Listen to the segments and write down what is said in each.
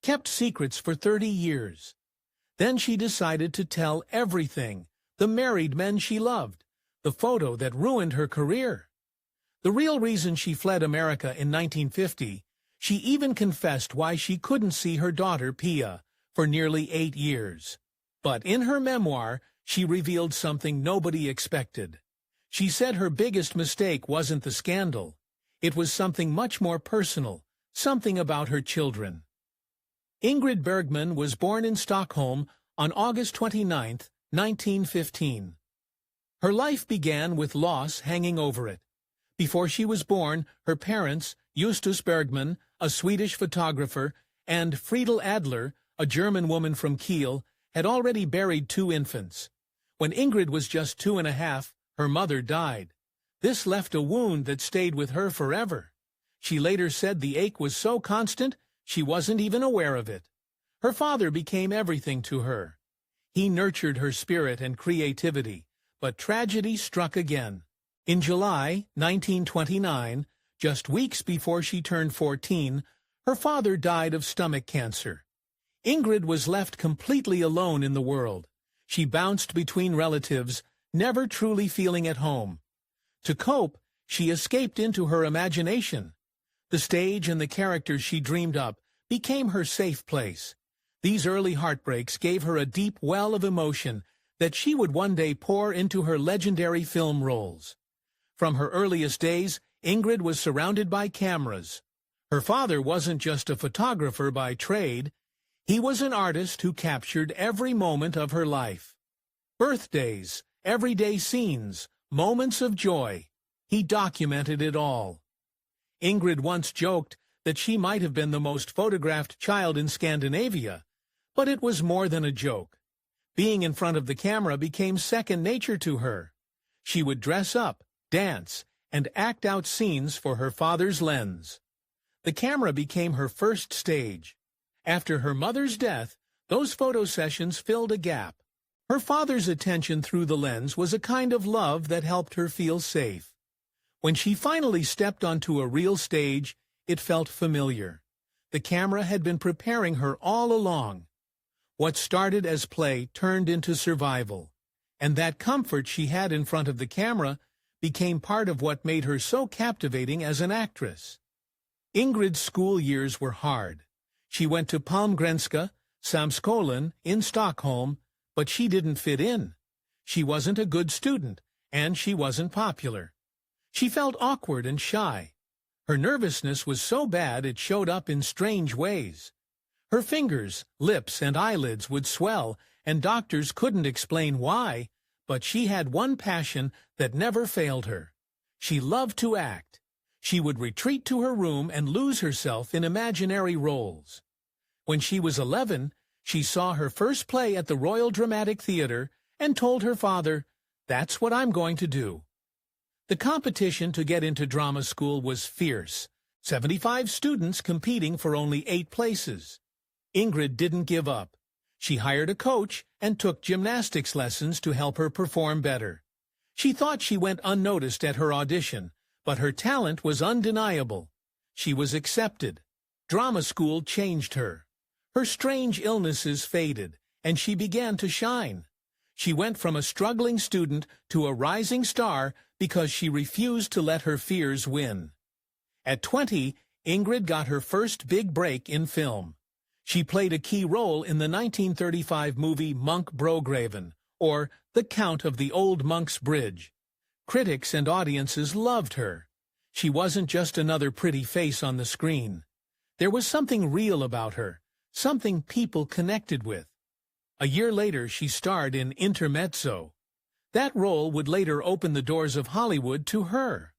kept secrets for 30 years. Then she decided to tell everything: the married men she loved, the photo that ruined her career. The real reason she fled America in 1950, she even confessed why she couldn't see her daughter Pia for nearly 8 years. But in her memoir, she revealed something nobody expected. She said her biggest mistake wasn't the scandal. It was something much more personal, something about her children. Ingrid Bergman was born in Stockholm on August 29, 1915. Her life began with loss hanging over it. Before she was born, her parents, Justus Bergman, a Swedish photographer, and Friedel Adler, a German woman from Kiel, had already buried 2 infants. When Ingrid was just 2.5, her mother died. This left a wound that stayed with her forever. She later said the ache was so constant, she wasn't even aware of it. Her father became everything to her. He nurtured her spirit and creativity, but tragedy struck again. In July 1929, just weeks before she turned 14, her father died of stomach cancer. Ingrid was left completely alone in the world. She bounced between relatives, never truly feeling at home. To cope, she escaped into her imagination. The stage and the characters she dreamed up became her safe place. These early heartbreaks gave her a deep well of emotion that she would one day pour into her legendary film roles. From her earliest days, Ingrid was surrounded by cameras. Her father wasn't just a photographer by trade. He was an artist who captured every moment of her life. Birthdays, everyday scenes, moments of joy. He documented it all. Ingrid once joked that she might have been the most photographed child in Scandinavia, but it was more than a joke. Being in front of the camera became second nature to her. She would dress up, dance, and act out scenes for her father's lens. The camera became her first stage. After her mother's death, those photo sessions filled a gap. Her father's attention through the lens was a kind of love that helped her feel safe. When she finally stepped onto a real stage, it felt familiar. The camera had been preparing her all along. What started as play turned into survival, and that comfort she had in front of the camera became part of what made her so captivating as an actress. Ingrid's school years were hard. She went to Palmgrenska, Samskolan, in Stockholm, but she didn't fit in. She wasn't a good student, and she wasn't popular. She felt awkward and shy. Her nervousness was so bad it showed up in strange ways. Her fingers, lips, and eyelids would swell, and doctors couldn't explain why, but she had one passion that never failed her. She loved to act. She would retreat to her room and lose herself in imaginary roles. When she was 11, she saw her first play at the Royal Dramatic Theatre and told her father, "That's what I'm going to do." The competition to get into drama school was fierce, 75 students competing for only 8 places. Ingrid didn't give up. She hired a coach and took gymnastics lessons to help her perform better. She thought she went unnoticed at her audition, but her talent was undeniable. She was accepted. Drama school changed her. Her strange illnesses faded, and she began to shine. She went from a struggling student to a rising star because she refused to let her fears win. At 20, Ingrid got her first big break in film. She played a key role in the 1935 movie Monk Brograven, or The Count of the Old Monk's Bridge. Critics and audiences loved her. She wasn't just another pretty face on the screen. There was something real about her, something people connected with. A year later, she starred in Intermezzo. That role would later open the doors of Hollywood to her.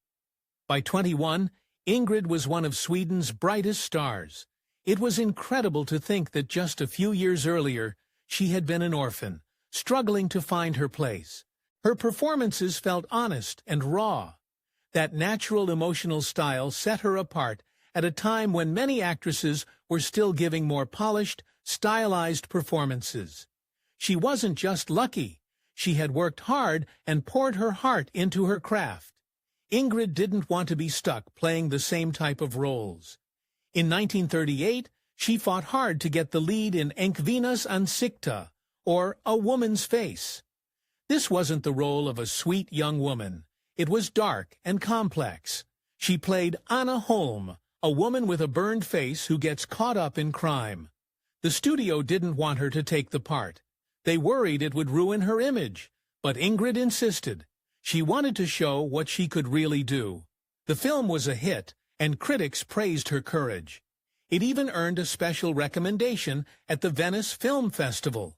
By 21, Ingrid was one of Sweden's brightest stars. It was incredible to think that just a few years earlier, she had been an orphan, struggling to find her place. Her performances felt honest and raw. That natural emotional style set her apart at a time when many actresses were still giving more polished, stylized performances. She wasn't just lucky. She had worked hard and poured her heart into her craft. Ingrid didn't want to be stuck playing the same type of roles. In 1938, She fought hard to get the lead in Enkvinas Ansikta, or A Woman's Face. This wasn't the role of a sweet young woman. It was dark and complex. She played Anna Holm, a woman with a burned face who gets caught up in crime. The studio didn't want her to take the part. They worried it would ruin her image, but Ingrid insisted. She wanted to show what she could really do. The film was a hit, and critics praised her courage. It even earned a special recommendation at the Venice Film Festival.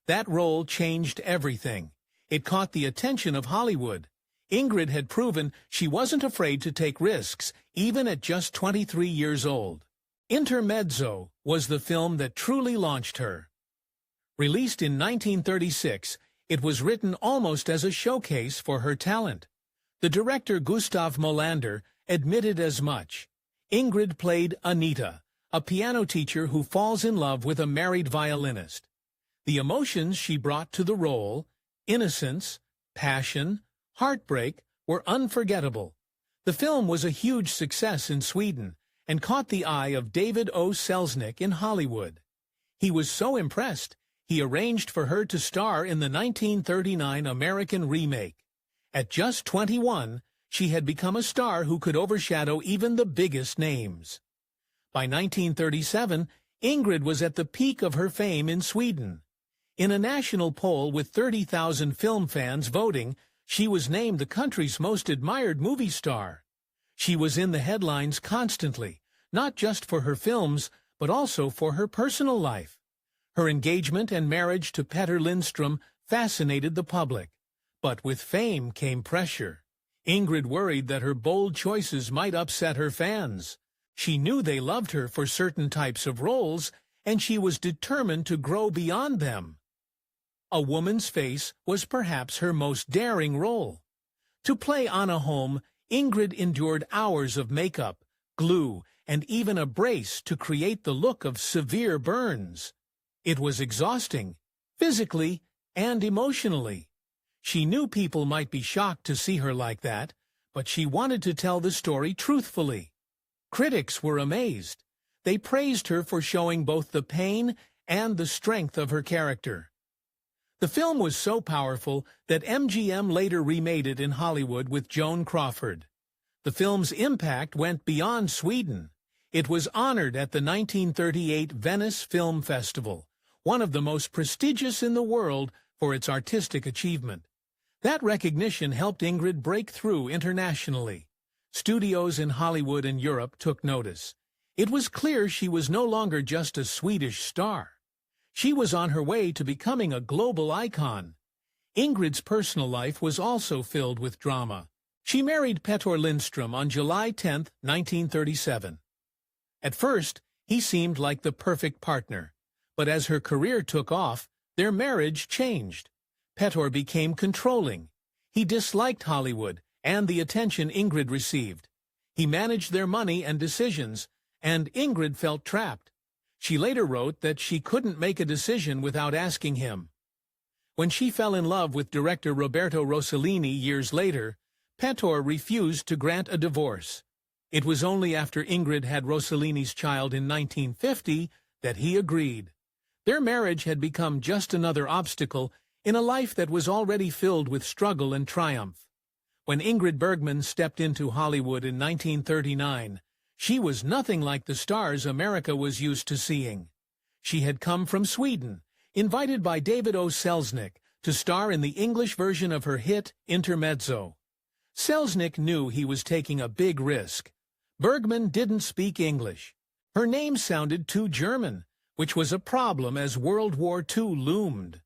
That role changed everything. It caught the attention of Hollywood. Ingrid had proven she wasn't afraid to take risks, even at just 23 years old. Intermezzo was the film that truly launched her. Released in 1936, it was written almost as a showcase for her talent. The director Gustav Molander admitted as much. Ingrid played Anita, a piano teacher who falls in love with a married violinist. The emotions she brought to the role, innocence, passion, heartbreak, were unforgettable. The film was a huge success in Sweden and caught the eye of David O. Selznick in Hollywood. He was so impressed, he arranged for her to star in the 1939 American remake. At just 21, she had become a star who could overshadow even the biggest names. By 1937, Ingrid was at the peak of her fame in Sweden. In a national poll with 30,000 film fans voting, she was named the country's most admired movie star. She was in the headlines constantly, not just for her films, but also for her personal life. Her engagement and marriage to Petter Lindström fascinated the public. But with fame came pressure. Ingrid worried that her bold choices might upset her fans. She knew they loved her for certain types of roles, and she was determined to grow beyond them. A Woman's Face was perhaps her most daring role. To play Anna Holm, Ingrid endured hours of makeup, glue, and even a brace to create the look of severe burns. It was exhausting, physically and emotionally. She knew people might be shocked to see her like that, but she wanted to tell the story truthfully. Critics were amazed. They praised her for showing both the pain and the strength of her character. The film was so powerful that MGM later remade it in Hollywood with Joan Crawford. The film's impact went beyond Sweden. It was honored at the 1938 Venice Film Festival, one of the most prestigious in the world for its artistic achievement. That recognition helped Ingrid break through internationally. Studios in Hollywood and Europe took notice. It was clear she was no longer just a Swedish star. She was on her way to becoming a global icon. Ingrid's personal life was also filled with drama. She married Petter Lindström on July 10, 1937. At first, he seemed like the perfect partner. But as her career took off, their marriage changed. Petter became controlling. He disliked Hollywood and the attention Ingrid received. He managed their money and decisions, and Ingrid felt trapped. She later wrote that she couldn't make a decision without asking him. When she fell in love with director Roberto Rossellini years later, Petter refused to grant a divorce. It was only after Ingrid had Rossellini's child in 1950 that he agreed. Their marriage had become just another obstacle in a life that was already filled with struggle and triumph. When Ingrid Bergman stepped into Hollywood in 1939, she was nothing like the stars America was used to seeing. She had come from Sweden, invited by David O. Selznick to star in the English version of her hit Intermezzo. Selznick knew he was taking a big risk. Bergman didn't speak English. Her name sounded too German, which was a problem as World War II loomed.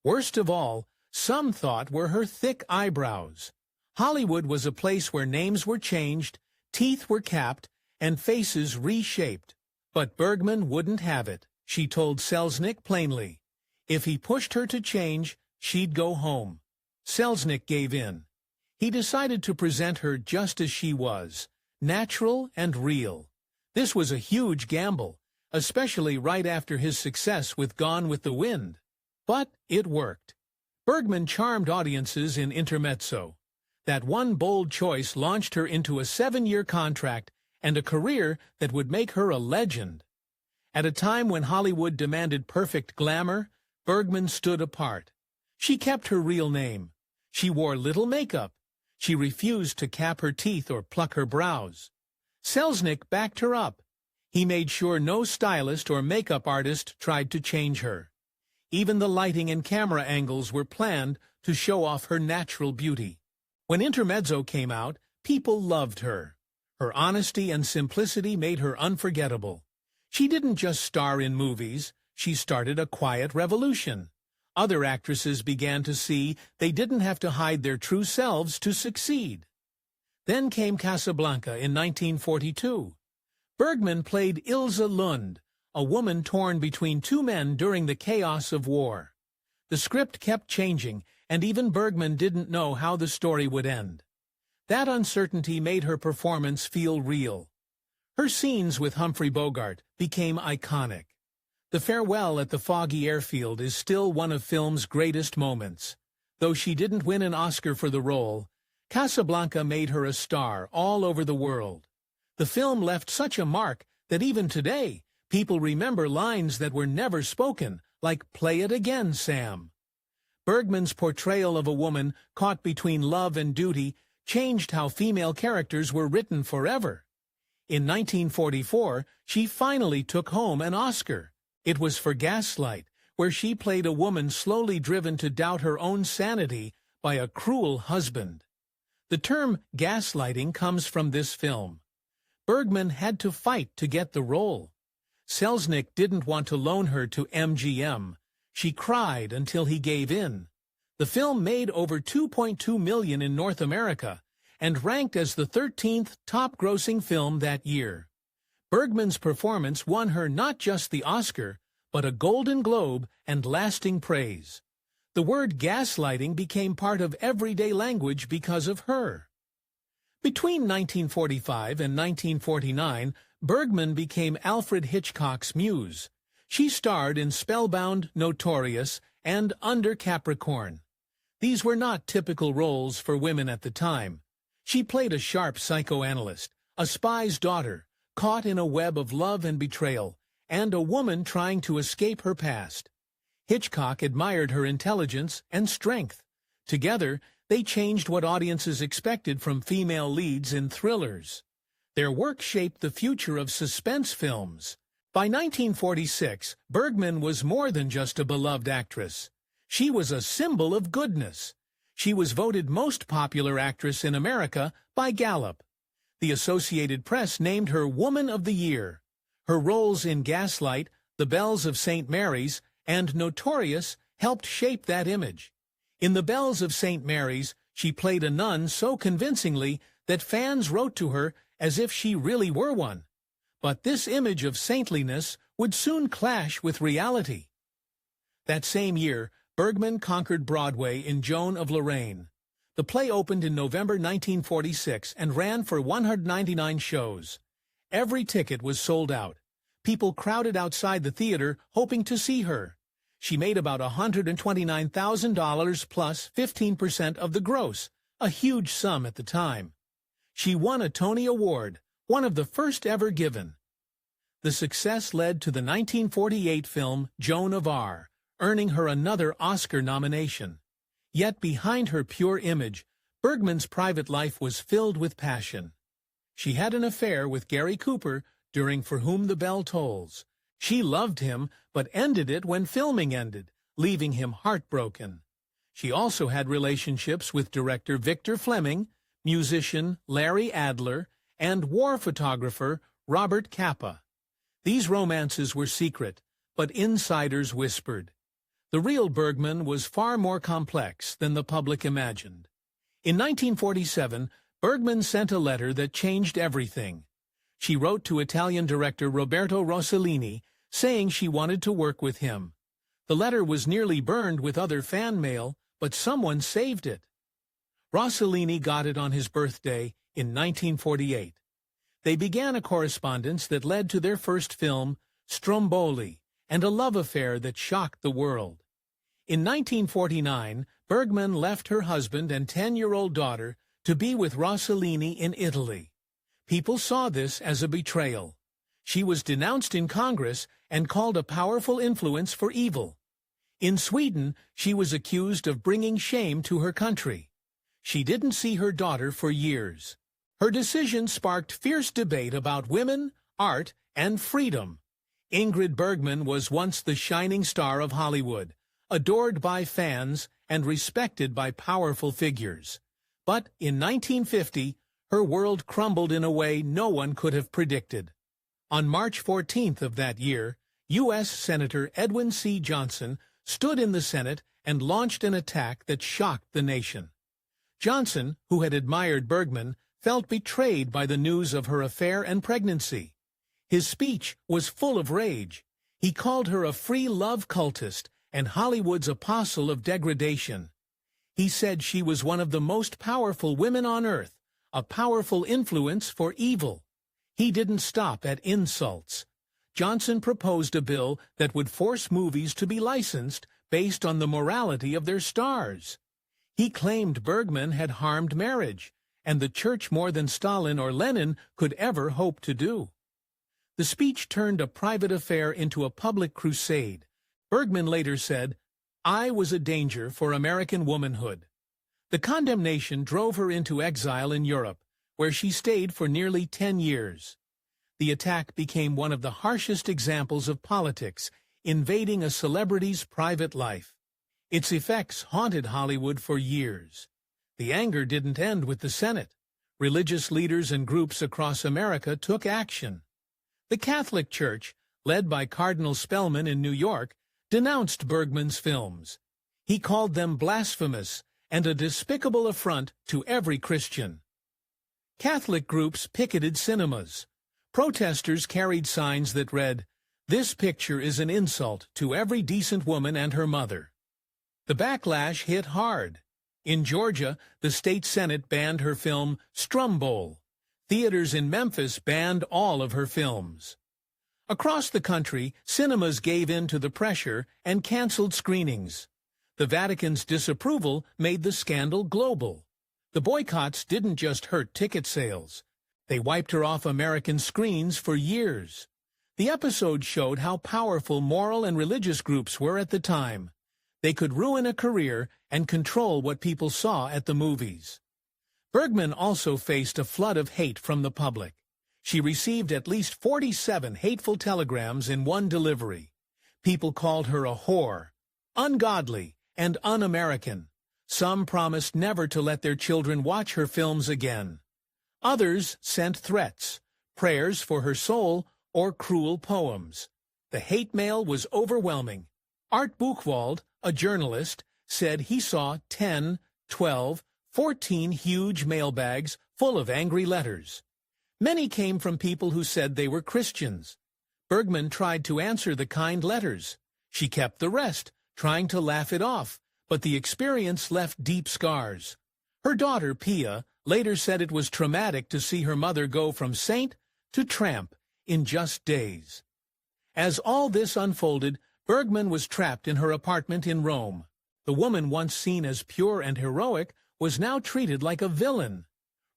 Worst of all, some thought were her thick eyebrows. Hollywood was a place where names were changed, teeth were capped, and faces reshaped. But Bergman wouldn't have it. She told Selznick plainly. If he pushed her to change, she'd go home. Selznick gave in. He decided to present her just as she was, natural and real. This was a huge gamble, especially right after his success with Gone with the Wind. But it worked. Bergman charmed audiences in Intermezzo. That one bold choice launched her into a 7-year contract and a career that would make her a legend. At a time when Hollywood demanded perfect glamour, Bergman stood apart. She kept her real name. She wore little makeup. She refused to cap her teeth or pluck her brows. Selznick backed her up. He made sure no stylist or makeup artist tried to change her. Even the lighting and camera angles were planned to show off her natural beauty. When Intermezzo came out, people loved her. Her honesty and simplicity made her unforgettable. She didn't just star in movies, she started a quiet revolution. Other actresses began to see they didn't have to hide their true selves to succeed. Then came Casablanca in 1942. Bergman played Ilse Lund, a woman torn between two men during the chaos of war. The script kept changing, and even Bergman didn't know how the story would end. That uncertainty made her performance feel real. Her scenes with Humphrey Bogart became iconic. The farewell at the foggy airfield is still one of film's greatest moments. Though she didn't win an Oscar for the role, Casablanca made her a star all over the world. The film left such a mark that even today, people remember lines that were never spoken, like "Play it again, Sam." Bergman's portrayal of a woman caught between love and duty changed how female characters were written forever. In 1944, she finally took home an Oscar. It was for Gaslight, where she played a woman slowly driven to doubt her own sanity by a cruel husband. The term gaslighting comes from this film. Bergman had to fight to get the role. Selznick didn't want to loan her to MGM. She cried until he gave in. The film made over $2.2 million in North America and ranked as the 13th top-grossing film that year. Bergman's performance won her not just the Oscar, but a Golden Globe and lasting praise. The word gaslighting became part of everyday language because of her. Between 1945 and 1949, Bergman became Alfred Hitchcock's muse. She starred in Spellbound, Notorious, and Under Capricorn. These were not typical roles for women at the time. She played a sharp psychoanalyst, a spy's daughter, caught in a web of love and betrayal, and a woman trying to escape her past. Hitchcock admired her intelligence and strength. Together, they changed what audiences expected from female leads in thrillers. Their work shaped the future of suspense films. By 1946, Bergman was more than just a beloved actress. She was a symbol of goodness. She was voted most popular actress in America by Gallup. The Associated Press named her Woman of the Year. Her roles in Gaslight, The Bells of St. Mary's, and Notorious helped shape that image. In The Bells of St. Mary's, she played a nun so convincingly that fans wrote to her as if she really were one. But this image of saintliness would soon clash with reality. That same year, Bergman conquered Broadway in Joan of Lorraine. The play opened in November 1946 and ran for 199 shows. Every ticket was sold out. People crowded outside the theater hoping to see her. She made about $129,000 plus 15% of the gross, a huge sum at the time. She won a Tony Award, one of the first ever given. The success led to the 1948 film Joan of Arc, earning her another Oscar nomination. Yet behind her pure image, Bergman's private life was filled with passion. She had an affair with Gary Cooper during For Whom the Bell Tolls. She loved him, but ended it when filming ended, leaving him heartbroken. She also had relationships with director Victor Fleming, musician Larry Adler, and war photographer Robert Capa. These romances were secret, but insiders whispered. The real Bergman was far more complex than the public imagined. In 1947, Bergman sent a letter that changed everything. She wrote to Italian director Roberto Rossellini, saying she wanted to work with him. The letter was nearly burned with other fan mail, but someone saved it. Rossellini got it on his birthday in 1948. They began a correspondence that led to their first film, Stromboli, and a love affair that shocked the world. In 1949, Bergman left her husband and 10-year-old daughter to be with Rossellini in Italy. People saw this as a betrayal. She was denounced in Congress and called a powerful influence for evil. In Sweden, she was accused of bringing shame to her country. She didn't see her daughter for years. Her decision sparked fierce debate about women, art, and freedom. Ingrid Bergman was once the shining star of Hollywood, adored by fans and respected by powerful figures. But in 1950, her world crumbled in a way no one could have predicted. On March 14th of that year, U.S. Senator Edwin C. Johnson stood in the Senate and launched an attack that shocked the nation. Johnson, who had admired Bergman, felt betrayed by the news of her affair and pregnancy. His speech was full of rage. He called her a free love cultist and Hollywood's apostle of degradation. He said she was one of the most powerful women on earth, a powerful influence for evil. He didn't stop at insults. Johnson proposed a bill that would force movies to be licensed based on the morality of their stars. He claimed Bergman had harmed marriage, and the church more than Stalin or Lenin could ever hope to do. The speech turned a private affair into a public crusade. Bergman later said, "I was a danger for American womanhood." The condemnation drove her into exile in Europe, where she stayed for nearly 10 years. The attack became one of the harshest examples of politics, invading a celebrity's private life. Its effects haunted Hollywood for years. The anger didn't end with the Senate. Religious leaders and groups across America took action. The Catholic Church, led by Cardinal Spellman in New York, denounced Bergman's films. He called them blasphemous and a despicable affront to every Christian. Catholic groups picketed cinemas. Protesters carried signs that read, "This picture is an insult to every decent woman and her mother." The backlash hit hard. In Georgia, the state Senate banned her film Strumbowl. Theaters in Memphis banned all of her films. Across the country, cinemas gave in to the pressure and canceled screenings. The Vatican's disapproval made the scandal global. The boycotts didn't just hurt ticket sales. They wiped her off American screens for years. The episode showed how powerful moral and religious groups were at the time. They could ruin a career and control what people saw at the movies. Bergman also faced a flood of hate from the public. She received at least 47 hateful telegrams in one delivery. People called her a whore, ungodly, and un-American. Some promised never to let their children watch her films again. Others sent threats, prayers for her soul, or cruel poems. The hate mail was overwhelming. Art Buchwald, a journalist, said he saw 10, 12, 14 huge mailbags full of angry letters. Many came from people who said they were Christians. Bergman tried to answer the kind letters. She kept the rest, trying to laugh it off, but the experience left deep scars. Her daughter, Pia, later said it was traumatic to see her mother go from saint to tramp in just days. As all this unfolded, Bergman was trapped in her apartment in Rome. The woman once seen as pure and heroic was now treated like a villain.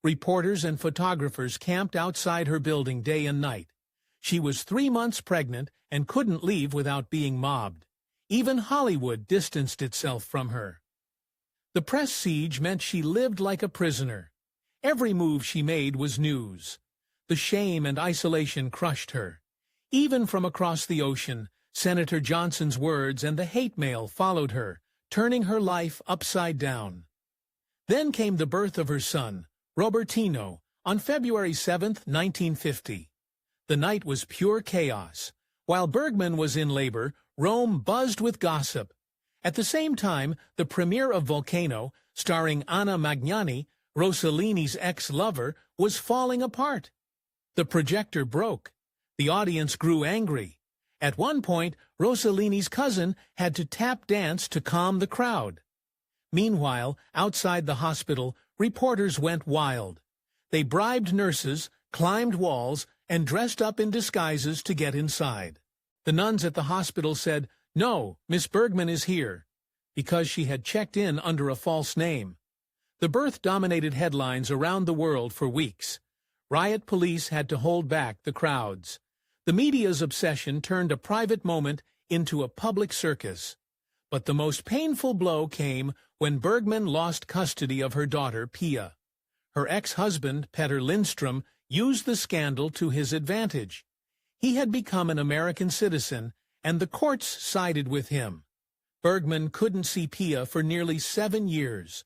Reporters and photographers camped outside her building day and night. She was 3 months pregnant and couldn't leave without being mobbed. Even Hollywood distanced itself from her. The press siege meant she lived like a prisoner. Every move she made was news. The shame and isolation crushed her. Even from across the ocean, Senator Johnson's words and the hate mail followed her, turning her life upside down. Then came the birth of her son, Robertino, on February 7, 1950. The night was pure chaos. While Bergman was in labor, Rome buzzed with gossip. At the same time, the premiere of Volcano, starring Anna Magnani, Rossellini's ex-lover, was falling apart. The projector broke. The audience grew angry. At one point, Rossellini's cousin had to tap dance to calm the crowd. Meanwhile, outside the hospital, reporters went wild. They bribed nurses, climbed walls, and dressed up in disguises to get inside. The nuns at the hospital said, "No, Miss Bergman is here," because she had checked in under a false name. The birth dominated headlines around the world for weeks. Riot police had to hold back the crowds. The media's obsession turned a private moment into a public circus. But the most painful blow came when Bergman lost custody of her daughter, Pia. Her ex-husband, Petter Lindstrom, used the scandal to his advantage. He had become an American citizen, and the courts sided with him. Bergman couldn't see Pia for nearly 7 years.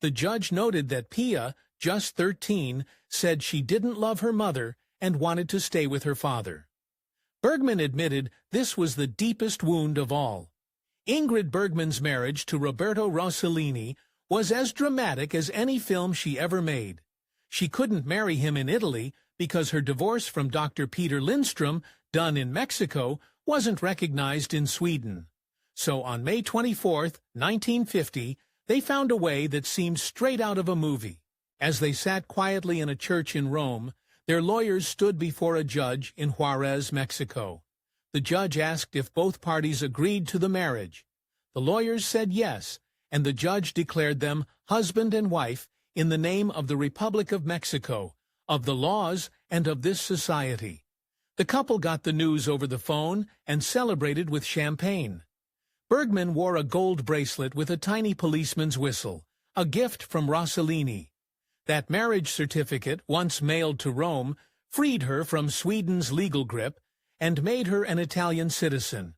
The judge noted that Pia, just 13, said she didn't love her mother and wanted to stay with her father. Bergman admitted this was the deepest wound of all. Ingrid Bergman's marriage to Roberto Rossellini was as dramatic as any film she ever made. She couldn't marry him in Italy because her divorce from Dr. Peter Lindstrom, done in Mexico, wasn't recognized in Sweden. So on May 24, 1950, they found a way that seemed straight out of a movie. As they sat quietly in a church in Rome, their lawyers stood before a judge in Juarez, Mexico. The judge asked if both parties agreed to the marriage. The lawyers said yes, and the judge declared them husband and wife in the name of the Republic of Mexico, of the laws, and of this society. The couple got the news over the phone and celebrated with champagne. Bergman wore a gold bracelet with a tiny policeman's whistle, a gift from Rossellini. That marriage certificate, once mailed to Rome, freed her from Sweden's legal grip and made her an Italian citizen.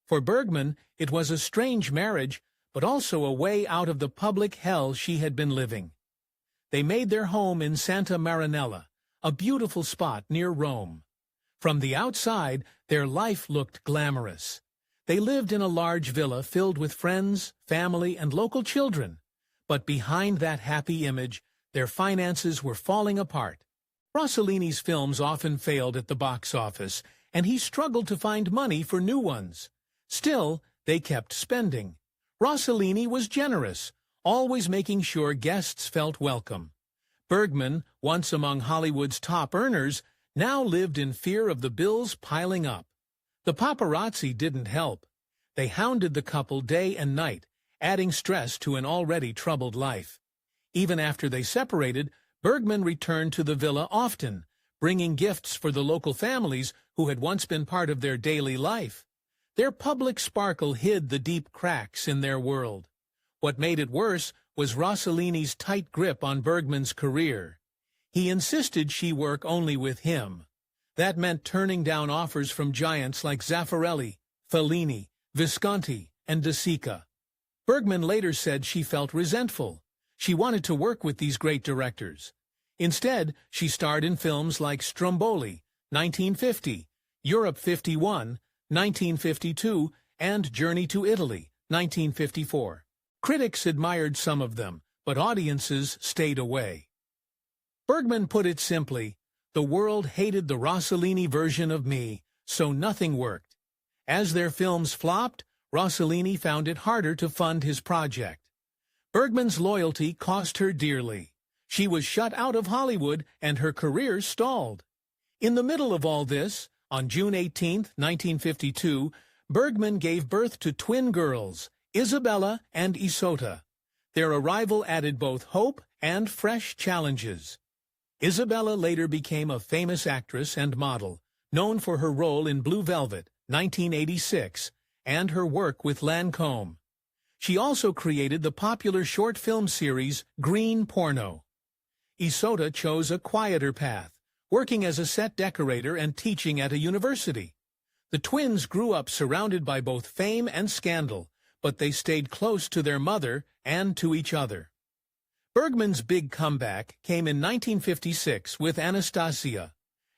For Bergman, it was a strange marriage, but also a way out of the public hell she had been living. They made their home in Santa Marinella, a beautiful spot near Rome. From the outside, their life looked glamorous. They lived in a large villa filled with friends, family, and local children. But behind that happy image, their finances were falling apart. Rossellini's films often failed at the box office, and he struggled to find money for new ones. Still, they kept spending. Rossellini was generous, always making sure guests felt welcome. Bergman, once among Hollywood's top earners, now lived in fear of the bills piling up. The paparazzi didn't help. They hounded the couple day and night, adding stress to an already troubled life. Even after they separated, Bergman returned to the villa often, bringing gifts for the local families who had once been part of their daily life. Their public sparkle hid the deep cracks in their world. What made it worse was Rossellini's tight grip on Bergman's career. He insisted she work only with him. That meant turning down offers from giants like Zaffarelli, Fellini, Visconti, and De Sica. Bergman later said she felt resentful. She wanted to work with these great directors. Instead, she starred in films like Stromboli, 1950, Europe 51, 1952, and Journey to Italy, 1954. Critics admired some of them, but audiences stayed away. Bergman put it simply, the world hated the Rossellini version of me, so nothing worked. As their films flopped, Rossellini found it harder to fund his project. Bergman's loyalty cost her dearly. She was shut out of Hollywood and her career stalled. In the middle of all this, on June 18, 1952, Bergman gave birth to twin girls, Isabella and Isotta. Their arrival added both hope and fresh challenges. Isabella later became a famous actress and model, known for her role in Blue Velvet, 1986, and her work with Lancôme. She also created the popular short film series Green Porno. Isotta chose a quieter path, working as a set decorator and teaching at a university. The twins grew up surrounded by both fame and scandal, but they stayed close to their mother and to each other. Bergman's big comeback came in 1956 with Anastasia.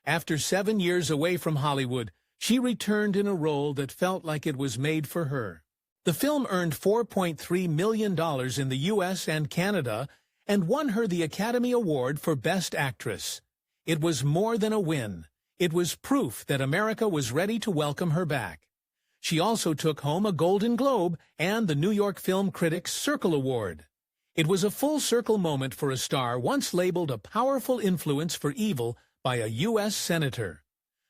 After 7 years away from Hollywood, she returned in a role that felt like it was made for her. The film earned $4.3 million in the U.S. and Canada and won her the Academy Award for Best Actress. It was more than a win. It was proof that America was ready to welcome her back. She also took home a Golden Globe and the New York Film Critics Circle Award. It was a full-circle moment for a star once labeled a powerful influence for evil by a U.S. senator.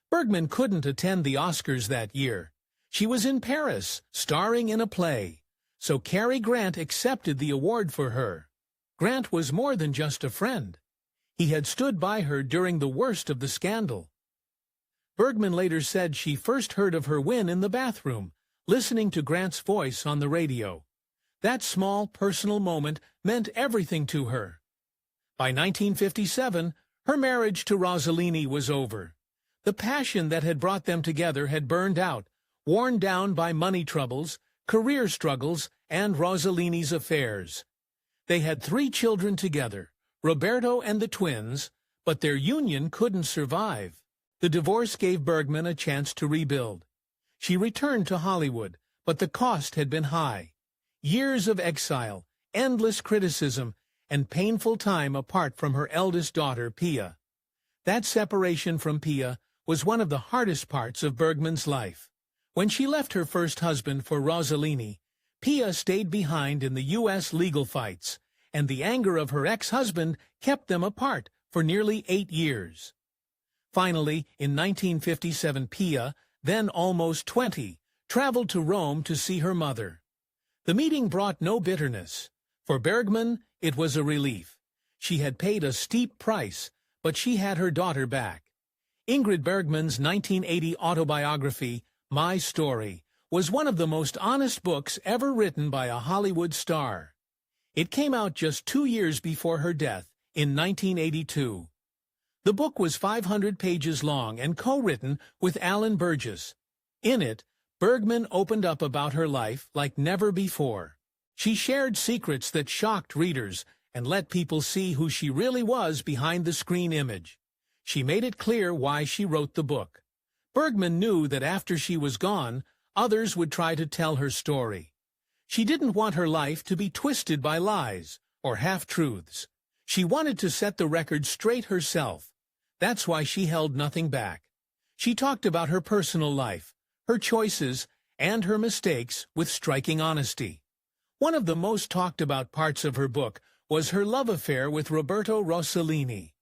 Bergman couldn't attend the Oscars that year. She was in Paris, starring in a play. So Cary Grant accepted the award for her. Grant was more than just a friend. He had stood by her during the worst of the scandal. Bergman later said she first heard of her win in the bathroom, listening to Grant's voice on the radio. That small, personal moment meant everything to her. By 1957, her marriage to Rossellini was over. The passion that had brought them together had burned out, worn down by money troubles, career struggles, and Rossellini's affairs. They had 3 children together, Roberto and the twins, but their union couldn't survive. The divorce gave Bergman a chance to rebuild. She returned to Hollywood, but the cost had been high. Years of exile, endless criticism, and painful time apart from her eldest daughter, Pia. That separation from Pia was one of the hardest parts of Bergman's life. When she left her first husband for Rossellini, Pia stayed behind in the U.S. legal fights, and the anger of her ex-husband kept them apart for nearly 8 years. Finally, in 1957, Pia, then almost 20, traveled to Rome to see her mother. The meeting brought no bitterness. For Bergman, it was a relief. She had paid a steep price, but she had her daughter back. Ingrid Bergman's 1980 autobiography, My Story, was one of the most honest books ever written by a Hollywood star. It came out just 2 years before her death, in 1982. The book was 500 pages long and co-written with Alan Burgess. In it, Bergman opened up about her life like never before. She shared secrets that shocked readers and let people see who she really was behind the screen image. She made it clear why she wrote the book. Bergman knew that after she was gone, others would try to tell her story. She didn't want her life to be twisted by lies or half-truths. She wanted to set the record straight herself. That's why she held nothing back. She talked about her personal life, her choices, and her mistakes with striking honesty. One of the most talked about parts of her book was her love affair with Roberto Rossellini.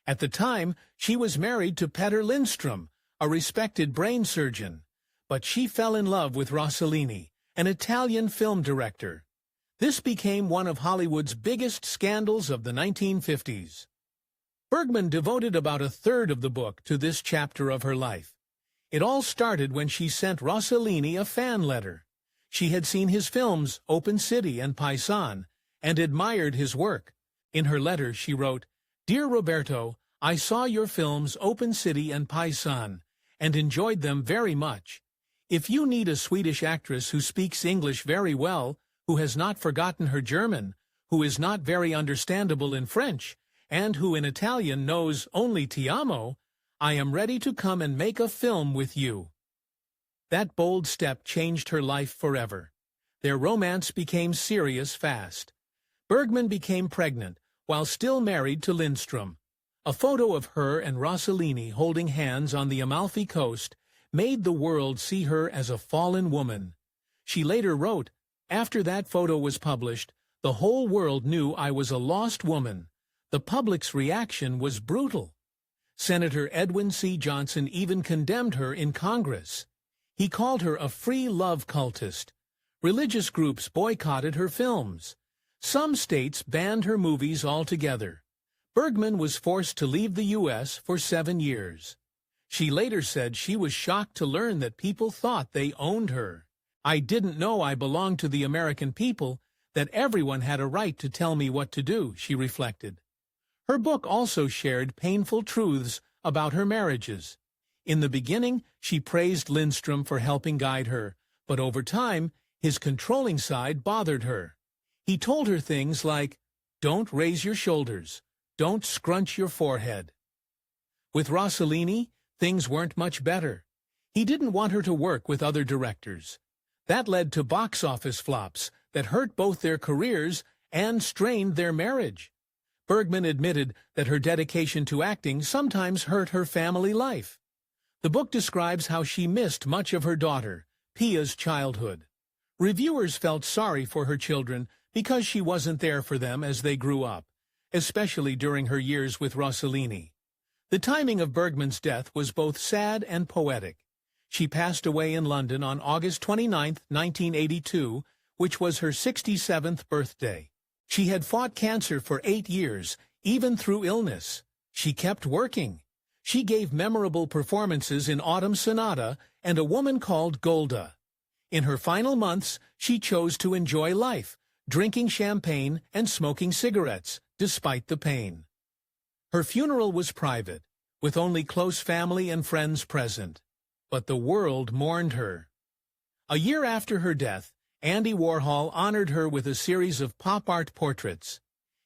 At the time, she was married to Peter Lindstrom, a respected brain surgeon. But she fell in love with Rossellini, an Italian film director. This became one of Hollywood's biggest scandals of the 1950s. Bergman devoted about 1/3 of the book to this chapter of her life. It all started when she sent Rossellini a fan letter. She had seen his films, Open City and Paisan, and admired his work. In her letter, she wrote, "Dear Roberto, I saw your films Open City and Paisan, and enjoyed them very much. If you need a Swedish actress who speaks English very well, who has not forgotten her German, who is not very understandable in French, and who in Italian knows only Ti amo, I am ready to come and make a film with you." That bold step changed her life forever. Their romance became serious fast. Bergman became pregnant while still married to Lindstrom. A photo of her and Rossellini holding hands on the Amalfi Coast made the world see her as a fallen woman. She later wrote, "After that photo was published, the whole world knew I was a lost woman. The public's reaction was brutal." Senator Edwin C. Johnson even condemned her in Congress. He called her a free love cultist. Religious groups boycotted her films. Some states banned her movies altogether. Bergman was forced to leave the U.S. for 7 years. She later said she was shocked to learn that people thought they owned her. "I didn't know I belonged to the American people, that everyone had a right to tell me what to do," she reflected. Her book also shared painful truths about her marriages. In the beginning, she praised Lindstrom for helping guide her, but over time, his controlling side bothered her. He told her things like, "Don't raise your shoulders. Don't scrunch your forehead." With Rossellini, things weren't much better. He didn't want her to work with other directors. That led to box office flops that hurt both their careers and strained their marriage. Bergman admitted that her dedication to acting sometimes hurt her family life. The book describes how she missed much of her daughter, Pia's childhood. Reviewers felt sorry for her children because she wasn't there for them as they grew up, especially during her years with Rossellini. The timing of Bergman's death was both sad and poetic. She passed away in London on August 29, 1982, which was her 67th birthday. She had fought cancer for 8 years, even through illness. She kept working. She gave memorable performances in Autumn Sonata and A Woman Called Golda. In her final months, she chose to enjoy life, drinking champagne and smoking cigarettes, despite the pain. Her funeral was private, with only close family and friends present. But the world mourned her. A year after her death, Andy Warhol honored her with a series of pop art portraits.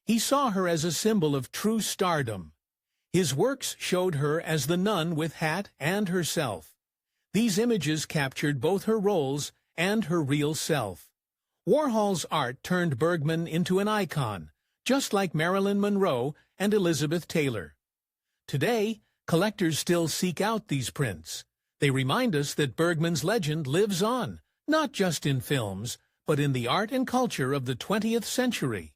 He saw her as a symbol of true stardom. His works showed her as the nun with hat and herself. These images captured both her roles and her real self. Warhol's art turned Bergman into an icon, just like Marilyn Monroe and Elizabeth Taylor. Today, collectors still seek out these prints. They remind us that Bergman's legend lives on, not just in films, but in the art and culture of the 20th century.